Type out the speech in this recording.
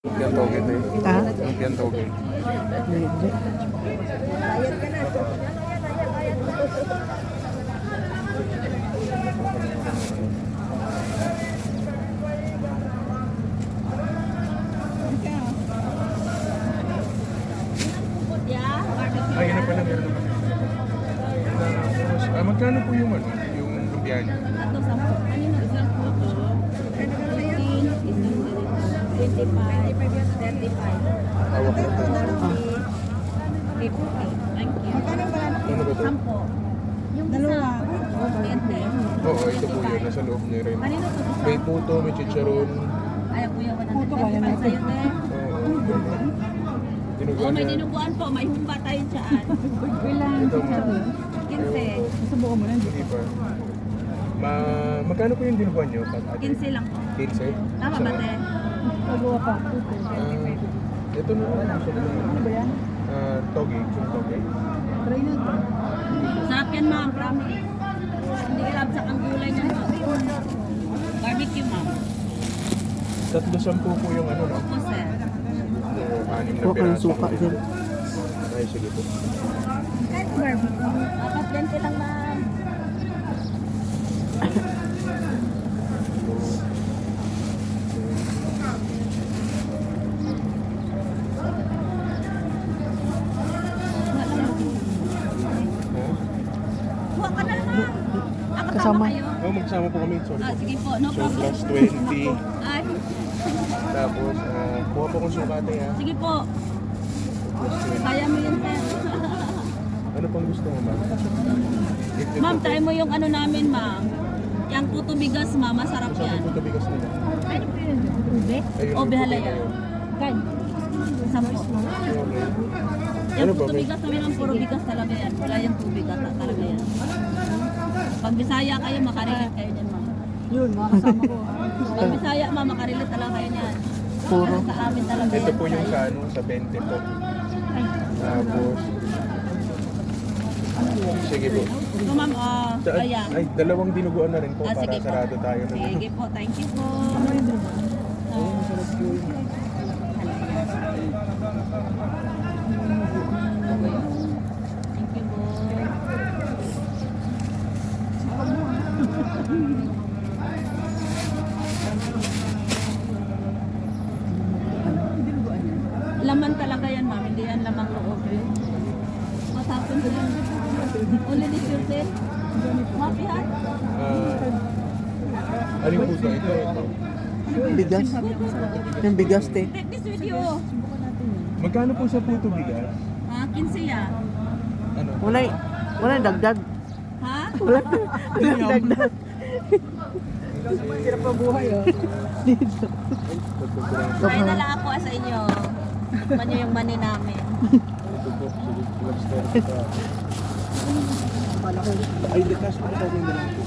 Lumpiang toge ito eh. Ha? Lumpiang toge. Hindi. Ay, yun na pala, meron naman. Magkano po yung ano? Yung lumpia niyo? Tatlo, 10. Kanina isang puto. 15, isang ganito. 25, 35. Hawak na po. 50. Thank you. Ano ba ito? 10. Yung dalawa. 20. Oo, ito po yun. Nasa loob niya rin. Kanina to isa. May puto, may chicharon. Ay, kuya, 125 sa'yo, te. Oo, ganun. Oh, Dinuguan may niya. dinuguan po. May humba tayo dyan. Ito mo. 15. Subukan mo na. Hindi pa. Magkano po yung dinuguan niyo? 15 lang po. 15? Tama ba, te? Pagawa pa. Ito na lang. Ano ba yan? Toge. Yung toge. Try na. Sarap yan, ma'am. Promise. Hindi ilabsak ang gulay niya, ma'am. Barbecue, ma'am. 310 po yung ano, no? Opo, sir. Yung 6 na Huwag ka ng piraso. suka din. Ay, sige po. Dapat 20 lang, ma'am. Ha? Kuha ka na lang, ma'am. Ah, Kasama. kasama kayo? Oh, magsama po kami. Sorry Ah, po. sige po. No So, problem. plus 20. Ay, Tapos, kuha po kong sukate ha. sige po. Plus 20. Kaya mo yun, sir. Ano pang gusto mo, ma'am? Ito Ma'am, po. try mo yung ano namin, ma'am. Yung puto bigas, ma'am. Masarap Saan yan. po ito bigas nila? Ano po yun? Ube? Ayun, O, yung bihala puti na yan. yun. Kan? Sampo. Okay. Yung Ano ba, puto may- bigas namin ang puro bigas talaga yan. Wala yung tubig at talaga yan. Pag Bisaya kayo, makarelate kayo niyan, ma'am. Yun, mga kasama ko. Pag Bisaya, ma'am, makarelate talaga kayo niyan. Puro. Sa amin talaga Ito yan. po yung sa Bisaya. ano, sa 20 po. Ay. Tapos, sige po. So, ma'am, ayan. Ay, dalawang dinuguan na rin po Ah, para sige po. sarado tayo na. Sige po, thank you po. Oo, masarap po yun. Thank you po. Laman talaga yan, ma'am. Hindi yan lamang loob. Matapon ko yan. Uli ni Sirte. Mapihat. Alin po ito? Ito. Bigas. Yung bigas, te. Take this video. Magkano po sa puto bigas? 15 ya. Ano? Wala dagdag. Ha? Wala dagdag. Hirap ang buhay, oh. Dito. Kaya na lang ako sa inyo. Tikman nyo yung money namin. Ito po. Sige, plus 30 pa. Ay, the cash po sa akin na lang po.